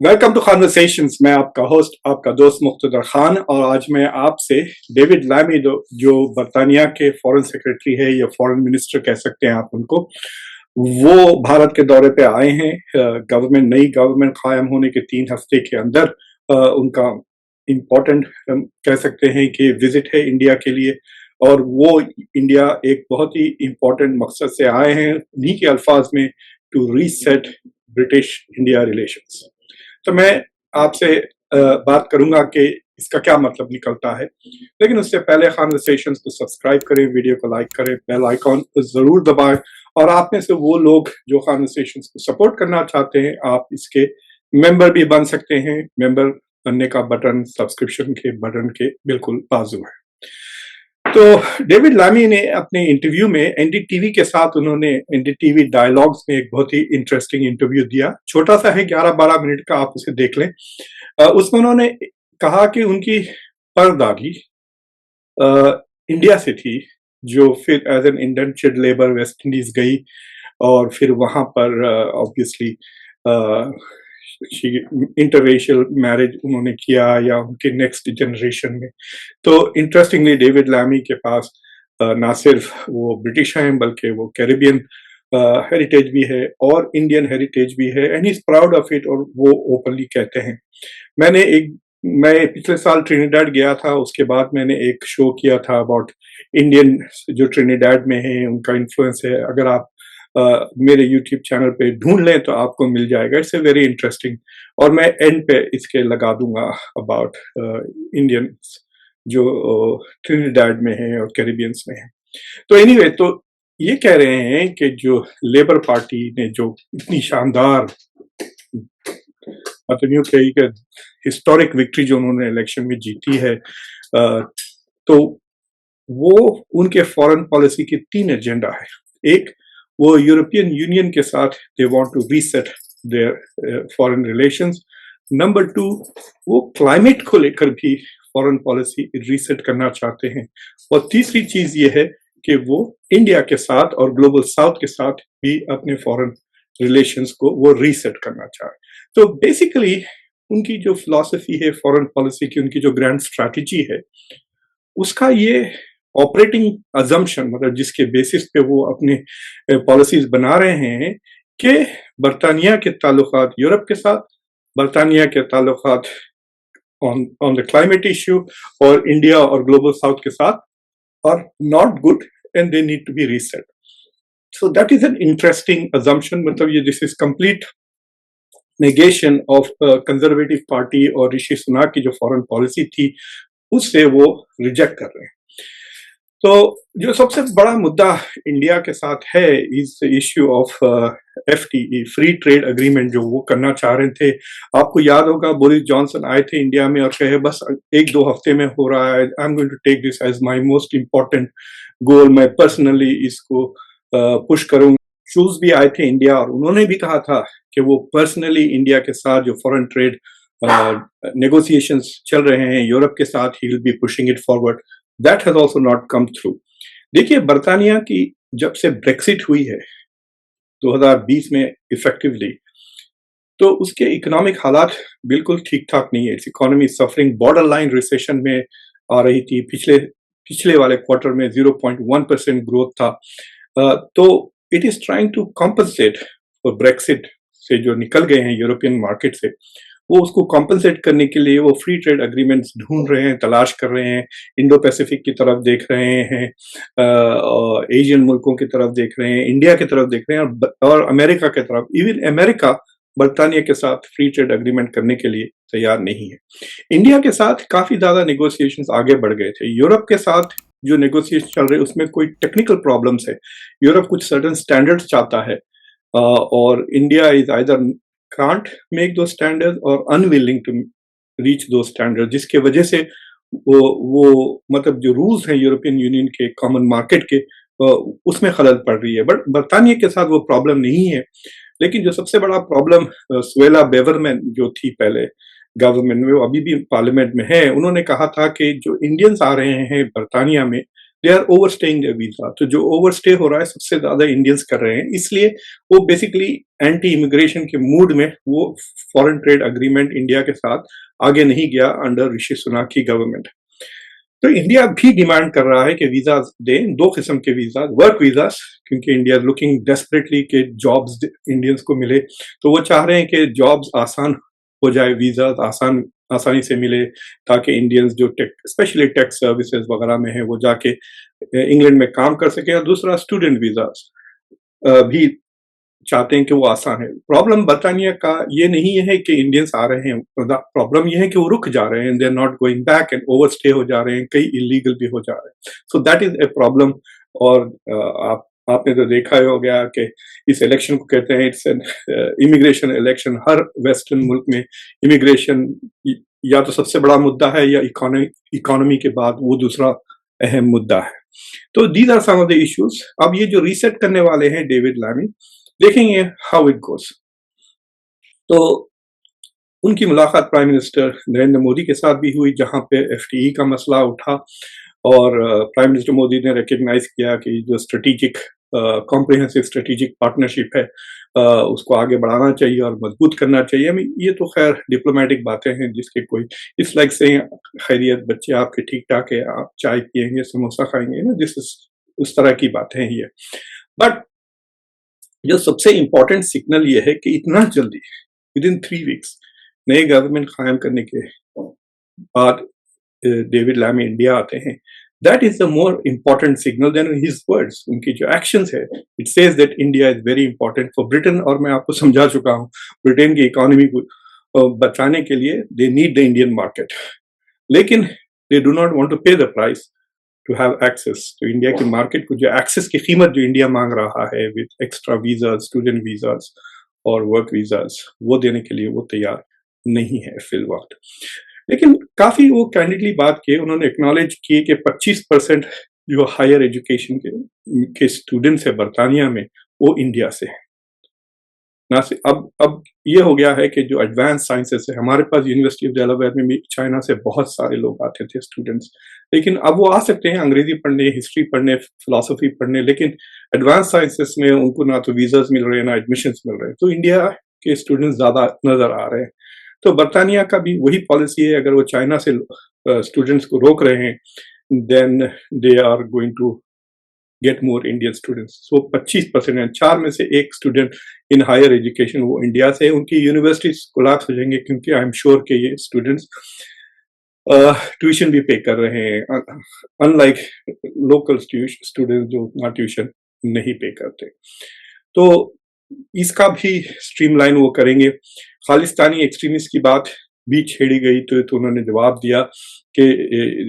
Welcome to conversations. मैं आपका host, आपका दोस्त मुख्तदर खान, और आज मैं आपसे डेविड लैमी जो बरतानिया के फॉरेन सेक्रेटरी है या फॉरेन मिनिस्टर कह सकते हैं आप उनको, वो भारत के दौरे पे आए हैं। नई गवर्नमेंट कायम होने के 3 हफ्ते के अंदर उनका इम्पोर्टेंट कह सकते हैं कि विजिट है इंडिया के लिए। और वो इंडिया एक बहुत ही इम्पोर्टेंट मकसद से आए हैं, उन्हीं के अल्फाज में, to reset British India relations. तो मैं आपसे बात करूंगा कि इसका क्या मतलब निकलता है, लेकिन उससे पहले कॉन्वर्सेशंस को सब्सक्राइब करें, वीडियो को लाइक करें, बेल आइकॉन को जरूर दबाएं। और आप में से वो लोग जो कॉन्वर्सेशंस को सपोर्ट करना चाहते हैं, आप इसके मेंबर भी बन सकते हैं। मेंबर बनने का बटन सब्सक्रिप्शन के बटन के बिल्कुल बाजू है। तो डेविड लामी ने अपने इंटरव्यू में एनडीटीवी के साथ, उन्होंने एनडीटीवी डायलॉग्स में एक बहुत ही इंटरेस्टिंग इंटरव्यू दिया। छोटा सा है, 11-12 मिनट का, आप उसे देख लें। उसमें उन्होंने कहा कि उनकी परदादी इंडिया से थी, जो फिर as an indentured labour West Indies गई, और फिर वहां पर ऑब्वियसली इंटररेशियल मैरिज उन्होंने किया, या उनके नेक्स्ट जनरेशन में। तो इंटरेस्टिंगली डेविड लैमी के पास ना सिर्फ वो ब्रिटिश हैं, बल्कि वो कैरिबियन हेरिटेज भी है और इंडियन हेरिटेज भी है, and he is proud of it, और वो ओपनली कहते हैं। मैं पिछले साल ट्रिनिडाड गया था, उसके बाद मैंने एक शो किया था अबाउट इंडियन जो ट्रिनिडाड में है, उनका इन्फ्लुएंस है। अगर आप मेरे यूट्यूब चैनल पे ढूंढ लें तो आपको मिल जाएगा। इट्स ए वेरी इंटरेस्टिंग, और मैं एंड पे इसके लगा दूंगा अबाउट इंडियन जो ट्रिनिडाड में है और कैरिबियंस में है। तो एनीवे, तो ये कह रहे हैं कि जो लेबर पार्टी ने जो इतनी शानदार, मतलब यूं कही कि हिस्टोरिक विक्ट्री जो उन्होंने इलेक्शन में जीती है, तो वो उनके फॉरेन पॉलिसी की 3 एजेंडा है। एक, वो यूरोपियन यूनियन के साथ they want to reset their foreign relations. Number 2, वो क्लाइमेट को लेकर भी फॉरेन पॉलिसी रीसेट करना चाहते हैं। और तीसरी चीज ये है कि वो इंडिया के साथ और ग्लोबल साउथ के साथ भी अपने फॉरेन रिलेशंस को वो रीसेट करना चाहे। तो बेसिकली उनकी जो फिलॉसफी है फॉरेन पॉलिसी की, उनकी जो ग्रैंड स्ट्रैटेजी है, उसका ये ऑपरेटिंग अजम्पशन, मतलब जिसके बेसिस पे वो अपने पॉलिसीज बना रहे हैं, कि बरतानिया के ताल्लुकात यूरोप के साथ, बरतानिया के ताल्लुकात ऑन द क्लाइमेट इश्यू और इंडिया और ग्लोबल साउथ के साथ are not good and they need to be reset. So that is an interesting assumption. मतलब ये this is complete negation of conservative party और ऋषि सुनाक की जो फॉरेन पॉलिसी थी, उससे वो रिजेक्ट कर रहे हैं। तो जो सबसे बड़ा मुद्दा इंडिया के साथ है is issue of FTA, free trade agreement, जो वो करना चाह रहे थे। आपको याद होगा बोरिस जॉनसन आए थे इंडिया में और कहे बस 1-2 हफ्ते में हो रहा है, I am going to take this as my most important goal, मैं पर्सनली इसको पुश करूंगा। शूज भी आए थे इंडिया, और उन्होंने भी कहा था कि वो पर्सनली इंडिया के साथ जो फॉरेन ट्रेड नेगोशिएशंस चल रहे हैं यूरोप के साथ, he will be pushing it forward. That has also not come through. देखिए, बरतानिया की जब से ब्रेक्सिट हुई है 2020 में इफेक्टिवली, तो उसके इकोनॉमिक हालात बिल्कुल ठीक ठाक नहीं है। It's economy suffering, border line recession में आ रही थी। पिछले वाले क्वार्टर में 0.1% ग्रोथ था। तो it is trying to compensate for Brexit से जो निकल गए हैं यूरोपियन मार्केट से, वो उसको कॉम्पनसेट करने के लिए वो फ्री ट्रेड अग्रीमेंट्स ढूंढ रहे हैं, तलाश कर रहे हैं। इंडो पैसिफिक की तरफ देख रहे हैं, एशियन मुल्कों की तरफ देख रहे हैं, इंडिया की तरफ देख रहे हैं, और अमेरिका की तरफ। इवन अमेरिका बरतानिया के साथ फ्री ट्रेड अग्रीमेंट करने के लिए तैयार नहीं है। इंडिया के साथ काफी ज्यादा नेगोशिएशंस आगे बढ़ गए थे। यूरोप के साथ जो नेगोशिएशन चल रहे, उसमें कोई टेक्निकल प्रॉब्लम्स है। यूरोप कुछ सर्टेन स्टैंडर्ड्स चाहता है, और India is either can't make those standards or unwilling to reach those standards, जिसके वजह से वो मतलब जो रूल्स हैं यूरोपियन यूनियन के कॉमन मार्केट के, उसमें खलल पड़ रही है। बट बरतानिया के साथ वो प्रॉब्लम नहीं है। लेकिन जो सबसे बड़ा प्रॉब्लम सुएला बेवरमैन जो थी पहले गवर्नमेंट में, वो अभी भी पार्लियामेंट में है, उन्होंने कहा था कि जो इंडियंस आ रहे हैं बरतानिया में, दे आर ओवरस्टेइंग देयर वीजा। तो जो ओवरस्टे हो रहा है सबसे ज्यादा इंडियंस कर रहे हैं, इसलिए वो बेसिकली एंटी इमिग्रेशन के मूड में वो फॉरेन ट्रेड अग्रीमेंट इंडिया के साथ आगे नहीं गया अंडर ऋषि सुनक की गवर्नमेंट। तो इंडिया भी डिमांड कर रहा है कि वीजा दें, दो किस्म के वीजा, वर्क वीजा, क्योंकि इंडिया लुकिंग डेस्परेटली के जॉब्स इंडियंस को मिले, तो वो चाह रहे हैं कि जॉब्स आसान हो जाए, वीजा आसानी से मिले, ताकि इंडियंस जो टेक स्पेशली टेक सर्विसेज वगैरह में है वो जाके इंग्लैंड में काम कर सके। और दूसरा स्टूडेंट वीजा भी चाहते हैं कि वो आसान है। प्रॉब्लम बरतानिया का ये नहीं है कि इंडियंस आ रहे हैं, प्रॉब्लम ये है कि वो रुक जा रहे हैं, they are not going back and overstay हो जा रहे हैं, कई इलीगल भी हो जा रहे हैं। So that is a problem. और आपने तो देखा ही हो गया कि इस इलेक्शन को कहते हैं it's an immigration election. Her western मुल्क में इमिग्रेशन या तो सबसे बड़ा मुद्दा है या इकोनॉमी के बाद वो दूसरा अहम मुद्दा है। तो these are some of the issues. अब ये जो रीसेट करने वाले हैं डेविड लैमी, देखेंगे हाउ इट गोस। तो उनकी मुलाकात प्राइम मिनिस्टर नरेंद्र मोदी के साथ भी हुई, जहां पे एफटीई का मसला उठा और प्राइम मिनिस्टर मोदी ने रिकग्नाइज किया कि जो स्ट्रेटेजिक कॉम्प्रिहेंसिव स्ट्रेटेजिक पार्टनरशिप है उसको आगे बढ़ाना चाहिए और मजबूत करना चाहिए। ये तो खैर डिप्लोमेटिक बातें हैं जिसके कोई इस लाइक से खैरियत, बच्चे आपके ठीक ठाक है, आप चाय पियेंगे, समोसा खाएंगे ना, दिस उस तरह की बातें हैं ये। बट जो सबसे इंपॉर्टेंट सिग्नल ये है कि इतना जल्दी विद इन 3 वीक्स नई गवर्नमेंट कायम करने के बाद डेविड लैमी इंडिया आते हैं। That is the more important signal than his words. उनकी जो एक्शंस है, it says that India is very important for Britain. और मैं आपको समझा चुका हूँ, ब्रिटेन की इकोनॉमी को बचाने के लिए they need the Indian market, लेकिन they do not want to pay the price to have access. तो इंडिया की मार्केट को जो एक्सेस की कीमत जो इंडिया मांग रहा है with extra visas, student visas और वर्क वीजाज, वो देने के लिए वो तैयार नहीं है फिलहाल। लेकिन काफी वो कैंडिडली बात किए, उन्होंने एक्नॉलेज किए कि 25% जो हायर एजुकेशन के स्टूडेंट्स है बरतानिया में वो इंडिया से है। ना से अब ये हो गया है कि जो एडवांस साइंसेस है, हमारे पास यूनिवर्सिटी ऑफ डेलावेयर में भी चाइना से बहुत सारे लोग आते थे स्टूडेंट्स, लेकिन अब वो आ सकते हैं अंग्रेजी पढ़ने, हिस्ट्री पढ़ने, फिलोसफी पढ़ने, लेकिन एडवांस साइंसेस में उनको ना तो वीजाज मिल रहे हैं ना एडमिशन मिल रहे हैं। तो इंडिया के स्टूडेंट्स ज्यादा नजर आ रहे हैं। तो बरतानिया का भी वही पॉलिसी है, अगर वो चाइना से स्टूडेंट्स को रोक रहे हैं, then they are going to get more Indian students. So 25% 4 में से एक स्टूडेंट इन हायर एजुकेशन वो इंडिया से है। उनकी यूनिवर्सिटीज कोलैप्स हो जाएंगे, क्योंकि आई एम श्योर कि ये स्टूडेंट्स ट्यूशन भी पे कर रहे हैं, अनलाइक लोकल स्टूडेंट्स जो उतना ट्यूशन नहीं पे करते। तो इसका भी स्ट्रीमलाइन वो करेंगे। खालिस्तानी एक्सट्रीमिस्ट की बात भी छेड़ी गई, तो उन्होंने जवाब दिया कि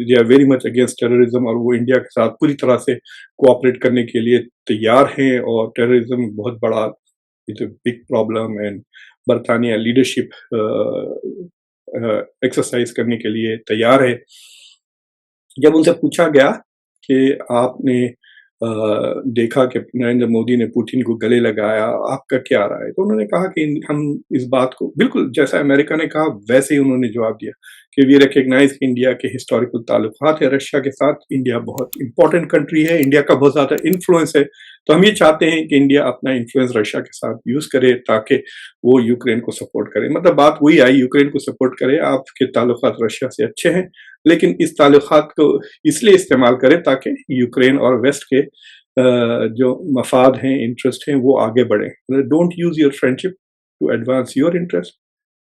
they are very much against terrorism और वो इंडिया के साथ पूरी तरह से कोऑपरेट करने के लिए तैयार हैं। और टेररिज्म बहुत बड़ा it's a big problem and बरतानिया लीडरशिप एक्सरसाइज करने के लिए तैयार है। जब उनसे पूछा गया कि आपने देखा कि नरेंद्र मोदी ने पुतिन को गले लगाया, आपका क्या राय है? तो उन्होंने कहा कि हम इस बात को बिल्कुल जैसा अमेरिका ने कहा वैसे ही उन्होंने जवाब दिया कि वी रिकग्नाइज कि इंडिया के हिस्टोरिकल ताल्लुकात है रशिया के साथ, इंडिया बहुत इंपॉर्टेंट कंट्री है, इंडिया का बहुत ज्यादा इन्फ्लुएंस है, तो हम ये चाहते हैं कि इंडिया अपना इन्फ्लुएंस रशिया के साथ यूज करे ताकि वो यूक्रेन को सपोर्ट करे। मतलब बात वही आई, यूक्रेन को सपोर्ट करे, आपके ताल्लुकात रशिया से अच्छे हैं, लेकिन इस ताल्लुकात को इसलिए इस्तेमाल करें ताकि यूक्रेन और वेस्ट के जो मफाद हैं, इंटरेस्ट हैं, वो आगे बढ़े। Don't use your friendship to advance your interest,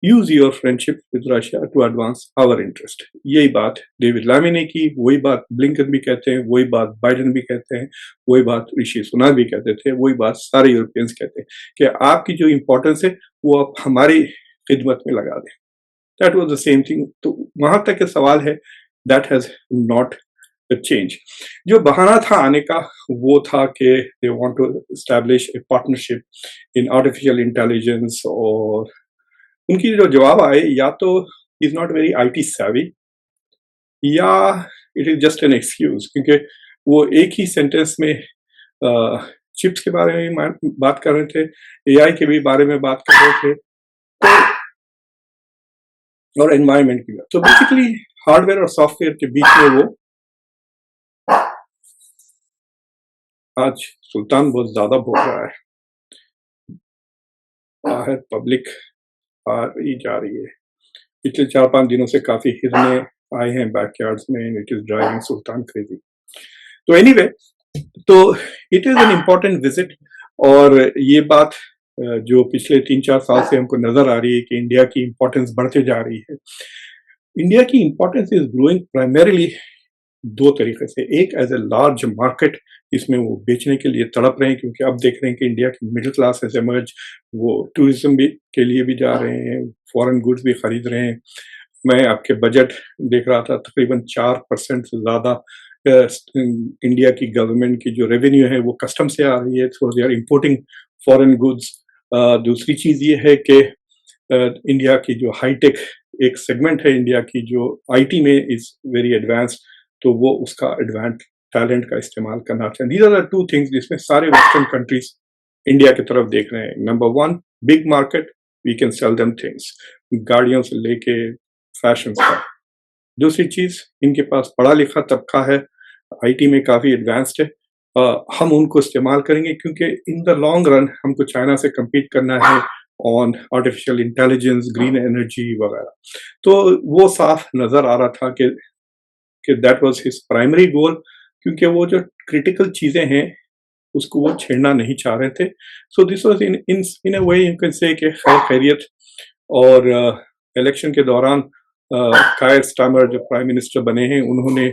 use your friendship with Russia to advance our interest. यही बात डेविड लामी ने की, वही बात ब्लिंकन भी कहते हैं, वही बात बाइडेन भी कहते हैं, वही बात ऋषि सुनक भी कहते थे, वही बात सारे यूरोपियंस कहते हैं कि आपकी जो इंपॉर्टेंस है वो आप हमारी खिदमत में लगा दें। That was the same thing. तो वहां तक के सवाल है, दैट हैज नॉट चेंज। जो बहाना था आने का वो था कि they want to establish a partnership in artificial intelligence, और उनकी जो जवाब आए या तो इज नॉट वेरी आईटी सेवी या it is just an excuse, क्योंकि वो एक ही सेंटेंस में चिप्स के बारे में बात कर रहे थे, एआई के भी बारे में बात कर रहे थे, और एनवायरमेंट की बात। तो बेसिकली हार्डवेयर और सॉफ्टवेयर के बीच में वो आज सुल्तान बहुत ज्यादा बोल रहा है, बाहर पब्लिक आ रही जा रही है। पिछले 4-5 दिनों से काफी हिरने आए हैं बैकयार्ड्स में, it is driving Sultan crazy. तो एनीवे, तो it is an important visit. और ये बात जो पिछले 3-4 साल से हमको नजर आ रही है कि इंडिया की इम्पोर्टेंस बढ़ते जा रही है। इंडिया की इम्पोर्टेंस इज ग्रोइंग प्राइमरीली दो तरीके से। एक एज ए लार्ज मार्केट, इसमें वो बेचने के लिए तड़प रहे हैं, क्योंकि अब देख रहे हैं कि इंडिया की मिडिल क्लास एज एमर्ज, वो टूरिज्म भी के लिए भी जा रहे हैं, फॉरेन गुड्स भी खरीद रहे हैं। मैं आपके बजट देख रहा था, तकरीबन 4% से ज्यादा इंडिया की गवर्नमेंट की जो रेवेन्यू है वो कस्टम से आ रही है, so they are importing foreign goods. दूसरी चीज ये है कि इंडिया की जो हाईटेक एक सेगमेंट है, इंडिया की जो आईटी में इज वेरी एडवांस्ड, तो वो उसका एडवांस टैलेंट का इस्तेमाल करना चाहिए। These are the two things जिसमें सारे वेस्टर्न कंट्रीज इंडिया की तरफ देख रहे हैं। Number one, big market, we can sell them things, गाड़ियों से लेके फैशन तक। दूसरी चीज, इनके पास पढ़ा लिखा तबका है, आईटी में काफी एडवांस्ड है। हम उनको इस्तेमाल करेंगे, क्योंकि इन द लॉन्ग रन हमको चाइना से कम्पीट करना है on artificial intelligence, green energy वगैरह। तो वो साफ नजर आ रहा था कि that was his primary goal, क्योंकि वो जो क्रिटिकल चीजें हैं उसको वो छेड़ना नहीं चाह रहे थे। So this was in a way you can say कि खैर खैरियत। और इलेक्शन के दौरान कायर स्टामर जो प्राइम मिनिस्टर बने हैं, उन्होंने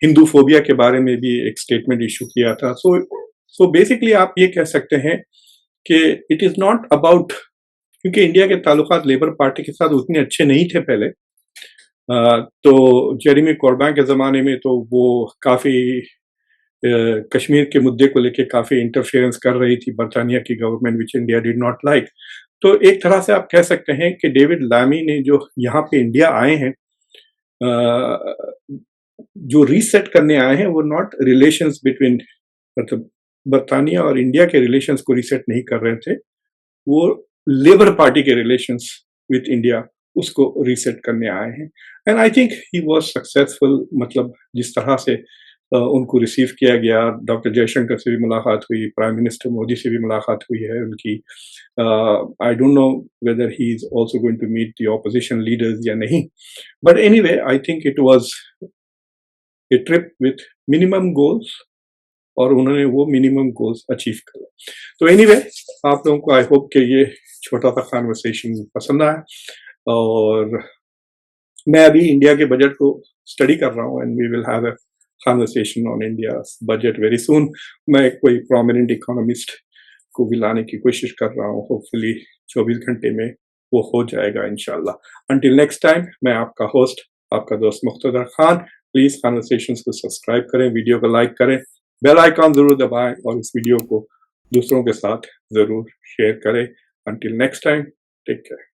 हिंदू फोबिया के बारे में भी एक स्टेटमेंट इशू किया था। सो बेसिकली आप ये कह सकते हैं कि इट इज नॉट अबाउट, क्योंकि इंडिया के ताल्लुकात लेबर पार्टी के साथ उतने अच्छे नहीं थे पहले। तो जेरेमी कॉर्बिन के ज़माने में तो वो काफ़ी कश्मीर के मुद्दे को लेके काफ़ी इंटरफेरेंस कर रही थी बरतानिया की government, which India did not like. तो एक तरह से आप कह सकते हैं कि डेविड लामी ने जो यहाँ पे इंडिया आए हैं, जो रीसेट करने आए हैं, वो नॉट रिलेशंस बिटवीन, मतलब बरतानिया और इंडिया के रिलेशंस को रीसेट नहीं कर रहे थे, वो लेबर पार्टी के रिलेशंस विद इंडिया उसको रीसेट करने आए हैं। And I think he was successful. मतलब जिस तरह से उनको रिसीव किया गया, डॉक्टर जयशंकर से भी मुलाकात हुई, प्राइम मिनिस्टर मोदी से भी मुलाकात हुई है उनकी। I don't know whether he is also going to meet the opposition leaders या नहीं, but anyway I think it was a trip with minimum goals, और उन्होंने वो मिनिमम गोल्स अचीव करे। तो एनीवे, आप लोगों को आई होप कि ये छोटा सा कन्वर्सेशन पसंद आया। और मैं अभी इंडिया के बजट को स्टडी कर रहा हूँ, and we will have a conversation on India budget very soon. मैं कोई प्रोमिनेंट इकोनॉमिस्ट को भी लाने की कोशिश कर रहा हूँ, होपफुली 24 घंटे में वो हो जाएगा इंशाल्लाह। अंटिल नेक्स्ट टाइम, मैं आपका होस्ट, आपका दोस्त मुख्तदर खान। प्लीज कन्वर्सेशंस को सब्सक्राइब करें, वीडियो को लाइक करें, बेल आइकॉन जरूर दबाएं, और इस वीडियो को दूसरों के साथ जरूर शेयर करें। Until next time, take care.